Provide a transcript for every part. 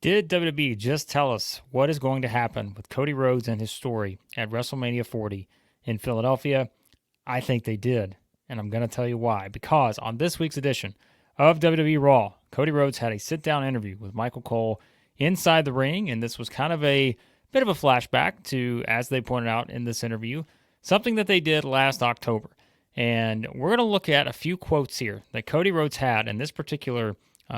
Did WWE just tell us what is going to happen with Cody Rhodes and his story at WrestleMania 40 in Philadelphia? I think they did, and I'm going to tell you why. Because on this week's edition of WWE Raw, Cody Rhodes had a sit-down interview with Michael Cole inside the ring, and this was kind of a bit of a flashback to, as they pointed out in this interview, something that they did last October. And we're going to look at a few quotes here that Cody Rhodes had in this particular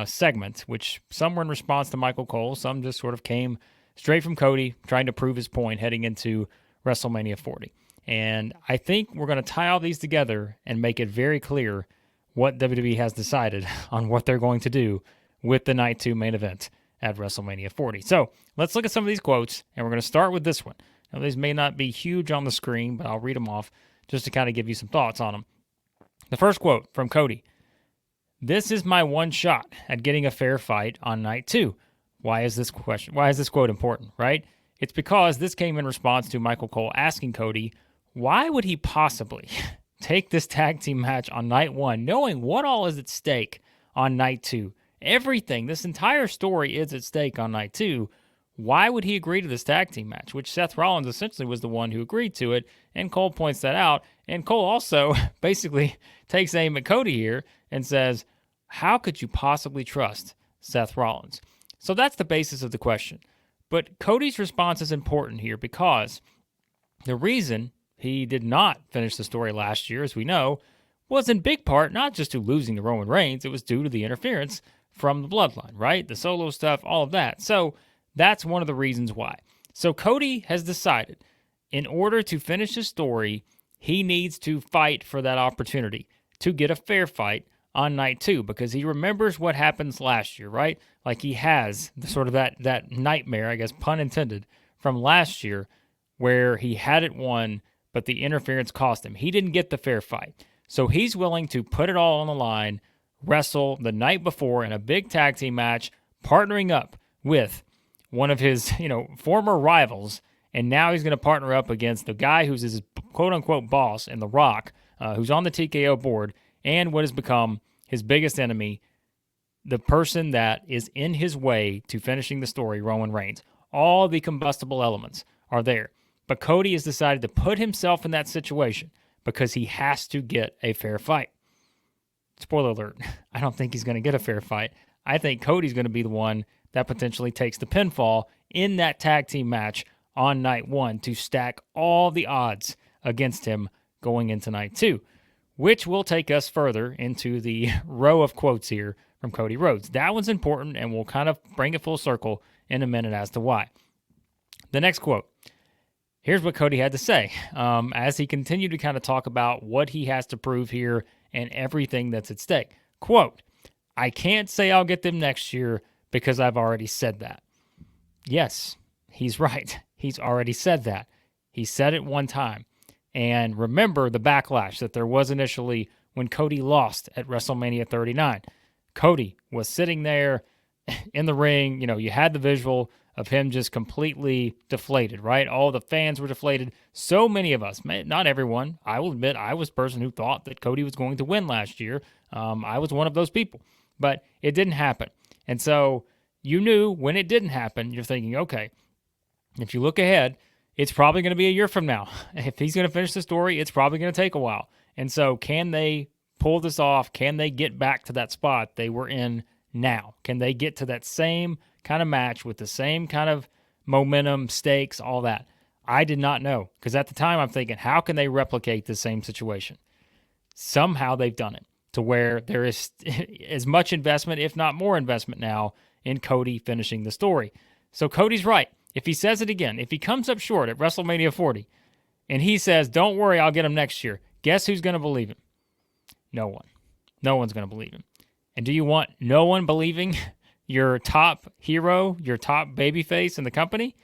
segment, which some were in response to Michael Cole, some just sort of came straight from Cody trying to prove his point heading into WrestleMania 40. And I think we're going to tie all these together and make it very clear what WWE has decided on what they're going to do with the Night 2 main event at WrestleMania 40. So let's look at some of these quotes, and we're going to start with this one. Now, these may not be huge on the screen, but I'll read them off just to kind of give you some thoughts on them. The first quote from Cody: "This is my one shot at getting a fair fight on night 2. Why is this quote important, right? It's because this came in response to Michael Cole asking Cody, why would he possibly take this tag team match on night 1, knowing what all is at stake on night 2? Everything, this entire story is at stake on night 2. Why would he agree to this tag team match?" Which Seth Rollins essentially was the one who agreed to it, and Cole points that out. And Cole also basically takes aim at Cody here and says, how could you possibly trust Seth Rollins? So that's the basis of the question. But Cody's response is important here because the reason he did not finish the story last year, as we know, was in big part not just to losing to Roman Reigns, it was due to the interference from the bloodline, right? The solo stuff, all of that. So that's one of the reasons why. So Cody has decided in order to finish his story, he needs to fight for that opportunity to get a fair fight on night 2, because he remembers what happens last year, right? Like he has the sort of that nightmare, I guess, pun intended, from last year where he had it won, but the interference cost him. He didn't get the fair fight. So he's willing to put it all on the line, wrestle the night before in a big tag team match, partnering up with one of his, former rivals, and now he's going to partner up against the guy who's his quote-unquote boss in The Rock, who's on the TKO board, and what has become his biggest enemy, the person that is in his way to finishing the story, Roman Reigns. All the combustible elements are there. But Cody has decided to put himself in that situation because he has to get a fair fight. Spoiler alert, I don't think he's going to get a fair fight. I think Cody's going to be the one that potentially takes the pinfall in that tag team match on night 1 to stack all the odds against him going into night 2. Which will take us further into the row of quotes here from Cody Rhodes. That one's important, and we'll kind of bring it full circle in a minute as to why. The next quote. Here's what Cody had to say as he continued to kind of talk about what he has to prove here and everything that's at stake. Quote, "I can't say I'll get them next year because I've already said that." Yes, he's right. He's already said that. He said it one time. And remember the backlash that there was initially when Cody lost at WrestleMania 39. Cody was sitting there in the ring. You had the visual of him just completely deflated, right? All the fans were deflated. So many of us, not everyone, I will admit I was the person who thought that Cody was going to win last year. I was one of those people. But it didn't happen. And so you knew when it didn't happen, you're thinking, okay, if you look ahead, it's probably going to be a year from now. If he's going to finish the story, it's probably going to take a while. And so can they pull this off? Can they get back to that spot they were in now? Can they get to that same kind of match with the same kind of momentum, stakes, all that? I did not know, because at the time I'm thinking, how can they replicate the same situation? Somehow they've done it to where there is as much investment, if not more investment now, in Cody finishing the story. So Cody's right. If he says it again, if he comes up short at WrestleMania 40 and he says, don't worry, I'll get him next year, guess who's going to believe him? No one. No one's going to believe him. And do you want no one believing your top hero, your top babyface in the company?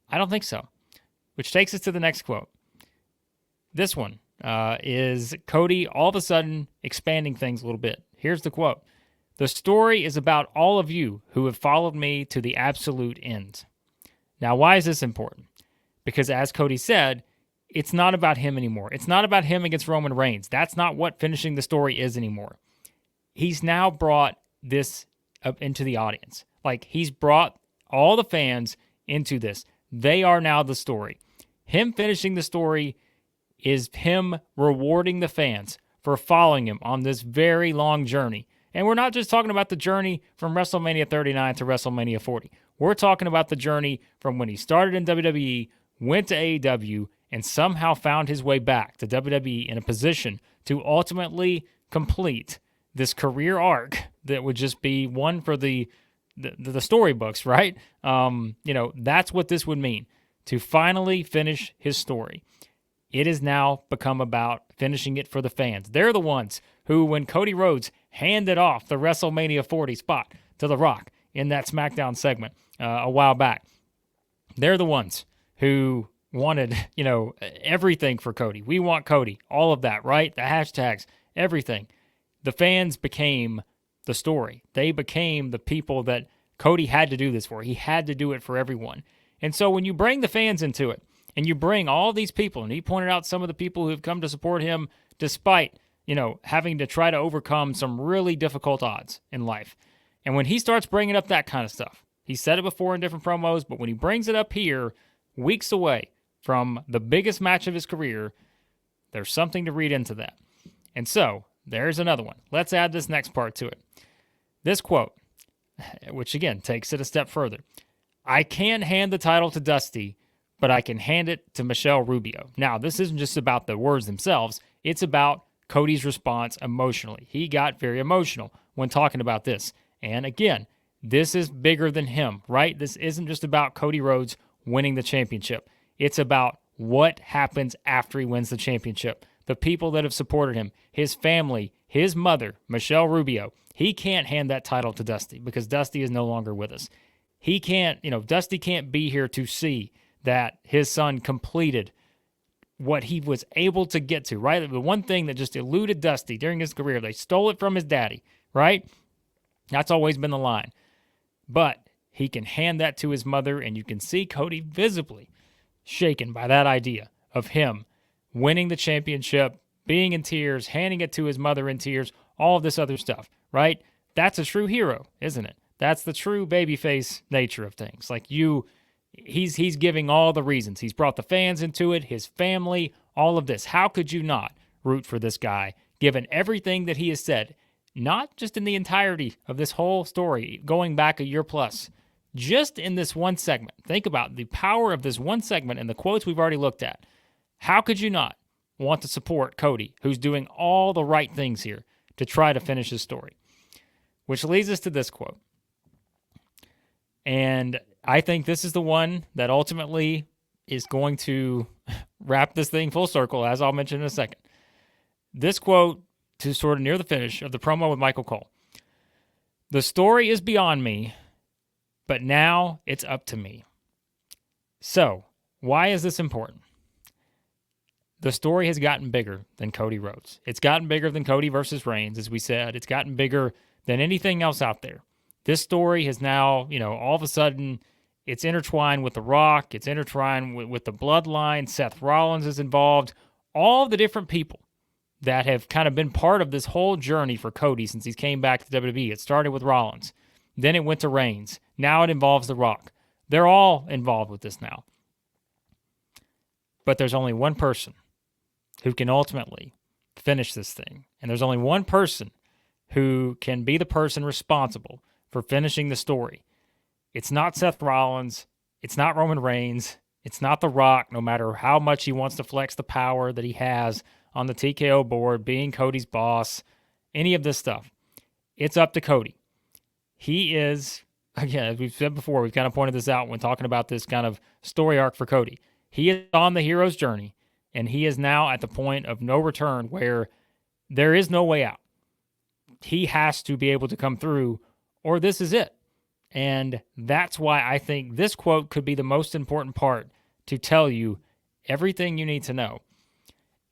I don't think so. Which takes us to the next quote. This one is Cody all of a sudden expanding things a little bit. Here's the quote. "The story is about all of you who have followed me to the absolute end." Now, why is this important? Because as Cody said, it's not about him anymore. It's not about him against Roman Reigns. That's not what finishing the story is anymore. He's now brought this up into the audience. Like, he's brought all the fans into this. They are now the story. Him finishing the story is him rewarding the fans for following him on this very long journey. And we're not just talking about the journey from WrestleMania 39 to WrestleMania 40. We're talking about the journey from when he started in WWE, went to AEW, and somehow found his way back to WWE in a position to ultimately complete this career arc that would just be one for the storybooks, right? That's what this would mean, to finally finish his story. It has now become about finishing it for the fans. They're the ones who, when Cody Rhodes handed off the WrestleMania 40 spot to The Rock in that SmackDown segment a while back, they're the ones who wanted, everything for Cody. We want Cody, all of that, right? The hashtags, everything. The fans became the story. They became the people that Cody had to do this for. He had to do it for everyone. And so when you bring the fans into it, and you bring all these people, and he pointed out some of the people who have come to support him despite, having to try to overcome some really difficult odds in life. And when he starts bringing up that kind of stuff, he said it before in different promos, but when he brings it up here, weeks away from the biggest match of his career, there's something to read into that. And so, there's another one. Let's add this next part to it. This quote, which again takes it a step further. I can't hand the title to Dusty, but I can hand it to Michelle Rubio. Now, this isn't just about the words themselves. It's about Cody's response emotionally. He got very emotional when talking about this. And again, this is bigger than him, right? This isn't just about Cody Rhodes winning the championship. It's about what happens after he wins the championship. The people that have supported him, his family, his mother, Michelle Rubio. He can't hand that title to Dusty because Dusty is no longer with us. He can't, Dusty can't be here to see that his son completed what he was able to get to, right? The one thing that just eluded Dusty during his career, they stole it from his daddy, right? That's always been the line. But he can hand that to his mother, and you can see Cody visibly shaken by that idea of him winning the championship, being in tears, handing it to his mother in tears, all of this other stuff, right? That's a true hero, isn't it? That's the true babyface nature of things. Like he's giving all the reasons. He's brought the fans into it, his family, all of this. How could you not root for this guy, given everything that he has said, not just in the entirety of this whole story, going back a year plus, just in this one segment. Think about the power of this one segment and the quotes we've already looked at. How could you not want to support Cody, who's doing all the right things here to try to finish his story? Which leads us to this quote. And I think this is the one that ultimately is going to wrap this thing full circle, as I'll mention in a second. This quote, to sort of near the finish of the promo with Michael Cole. The story is beyond me, but now it's up to me. So, why is this important? The story has gotten bigger than Cody Rhodes. It's gotten bigger than Cody versus Reigns, as we said. It's gotten bigger than anything else out there. This story has now, all of a sudden, it's intertwined with The Rock. It's intertwined with the bloodline. Seth Rollins is involved. All the different people that have kind of been part of this whole journey for Cody since he came back to WWE. It started with Rollins. Then it went to Reigns. Now it involves The Rock. They're all involved with this now. But there's only one person who can ultimately finish this thing. And there's only one person who can be the person responsible for finishing the story. It's not Seth Rollins. It's not Roman Reigns. It's not The Rock, no matter how much he wants to flex the power that he has on the TKO board, being Cody's boss, any of this stuff. It's up to Cody. He is, again, as we've said before, we've kind of pointed this out when talking about this kind of story arc for Cody. He is on the hero's journey, and he is now at the point of no return where there is no way out. He has to be able to come through, or this is it. And that's why I think this quote could be the most important part to tell you everything you need to know.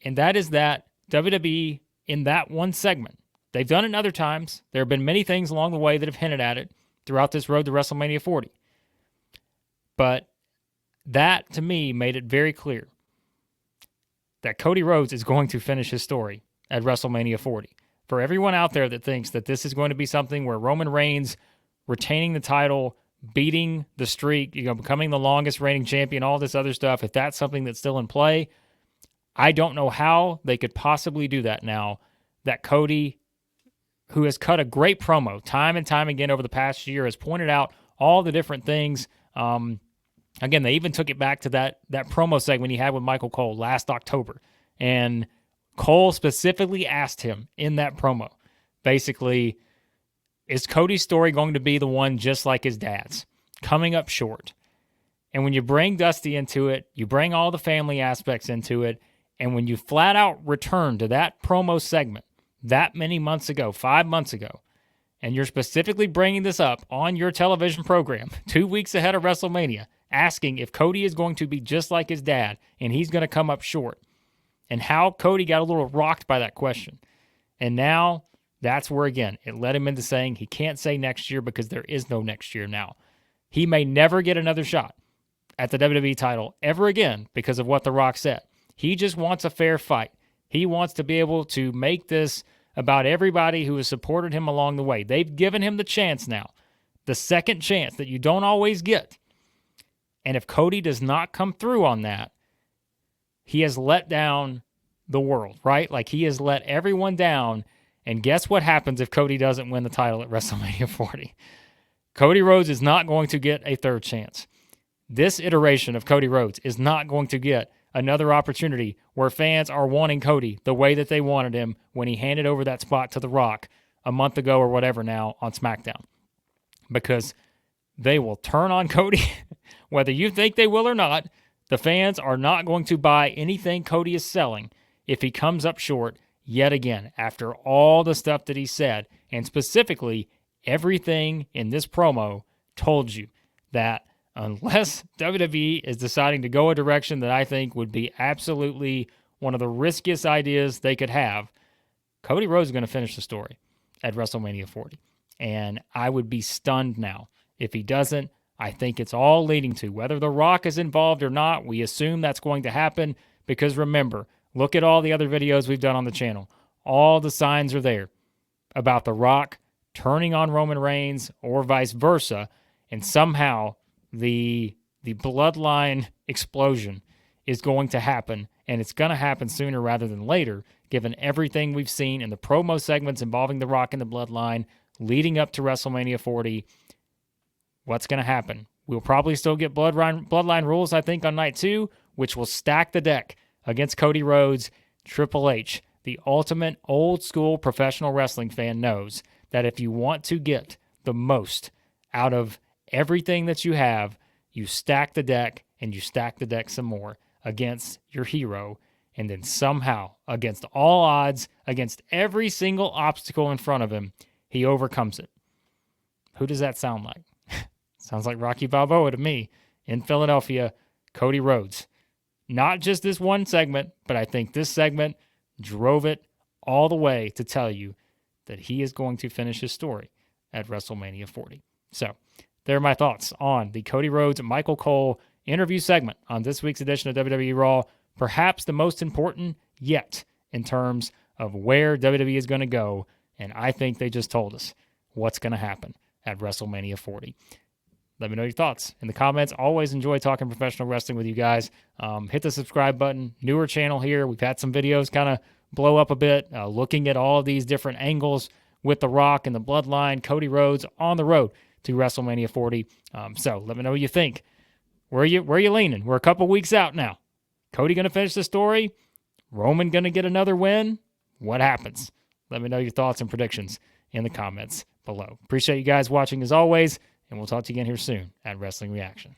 And that is that WWE, in that one segment, they've done it in other times. There have been many things along the way that have hinted at it throughout this road to WrestleMania 40. But that, to me, made it very clear that Cody Rhodes is going to finish his story at WrestleMania 40. For everyone out there that thinks that this is going to be something where Roman Reigns retaining the title, beating the streak, becoming the longest reigning champion, all this other stuff, if that's something that's still in play, I don't know how they could possibly do that now that Cody, who has cut a great promo time and time again over the past year, has pointed out all the different things. Again, they even took it back to that promo segment he had with Michael Cole last October. And Cole specifically asked him in that promo, basically, is Cody's story going to be the one just like his dad's, coming up short? And when you bring Dusty into it, you bring all the family aspects into it, and when you flat out return to that promo segment that many months ago, 5 months ago, and you're specifically bringing this up on your television program 2 weeks ahead of WrestleMania, asking if Cody is going to be just like his dad and he's going to come up short, and how Cody got a little rocked by that question. And now that's where, again, it led him into saying he can't say next year because there is no next year now. He may never get another shot at the WWE title ever again because of what The Rock said. He just wants a fair fight. He wants to be able to make this about everybody who has supported him along the way. They've given him the chance now, the second chance that you don't always get. And if Cody does not come through on that, he has let down the world, right? Like, he has let everyone down. And guess what happens if Cody doesn't win the title at WrestleMania 40? Cody Rhodes is not going to get a third chance. This iteration of Cody Rhodes is not going to get another opportunity where fans are wanting Cody the way that they wanted him when he handed over that spot to The Rock a month ago or whatever now on SmackDown. Because they will turn on Cody, whether you think they will or not. The fans are not going to buy anything Cody is selling if he comes up short yet again after all the stuff that he said. And specifically, everything in this promo told you that unless WWE is deciding to go a direction that I think would be absolutely one of the riskiest ideas they could have, Cody Rhodes is going to finish the story at WrestleMania 40. And I would be stunned now if he doesn't. I think it's all leading to, whether The Rock is involved or not, we assume that's going to happen because remember, look at all the other videos we've done on the channel. All the signs are there about The Rock turning on Roman Reigns or vice versa, and somehow the bloodline explosion is going to happen, and it's going to happen sooner rather than later, given everything we've seen in the promo segments involving The Rock and the bloodline leading up to WrestleMania 40. What's going to happen? We'll probably still get bloodline rules, I think, on night 2, which will stack the deck against Cody Rhodes. Triple H, the ultimate old-school professional wrestling fan, knows that if you want to get the most out of everything that you have, you stack the deck, and you stack the deck some more against your hero, and then somehow, against all odds, against every single obstacle in front of him, he overcomes it. Who does that sound like? Sounds like Rocky Balboa to me. In Philadelphia, Cody Rhodes. Not just this one segment, but I think this segment drove it all the way to tell you that he is going to finish his story at WrestleMania 40. So, there are my thoughts on the Cody Rhodes and Michael Cole interview segment on this week's edition of WWE Raw. Perhaps the most important yet in terms of where WWE is going to go, and I think they just told us what's going to happen at WrestleMania 40. Let me know your thoughts in the comments. Always enjoy talking professional wrestling with you guys. Hit the subscribe button. Newer channel here. We've had some videos kind of blow up a bit, looking at all of these different angles with The Rock and the Bloodline, Cody Rhodes on the road to WrestleMania 40. So let me know what you think. Where are you leaning? We're a couple weeks out now. Cody going to finish the story? Roman going to get another win? What happens? Let me know your thoughts and predictions in the comments below. Appreciate you guys watching as always. And we'll talk to you again here soon at Wrestling Reaction.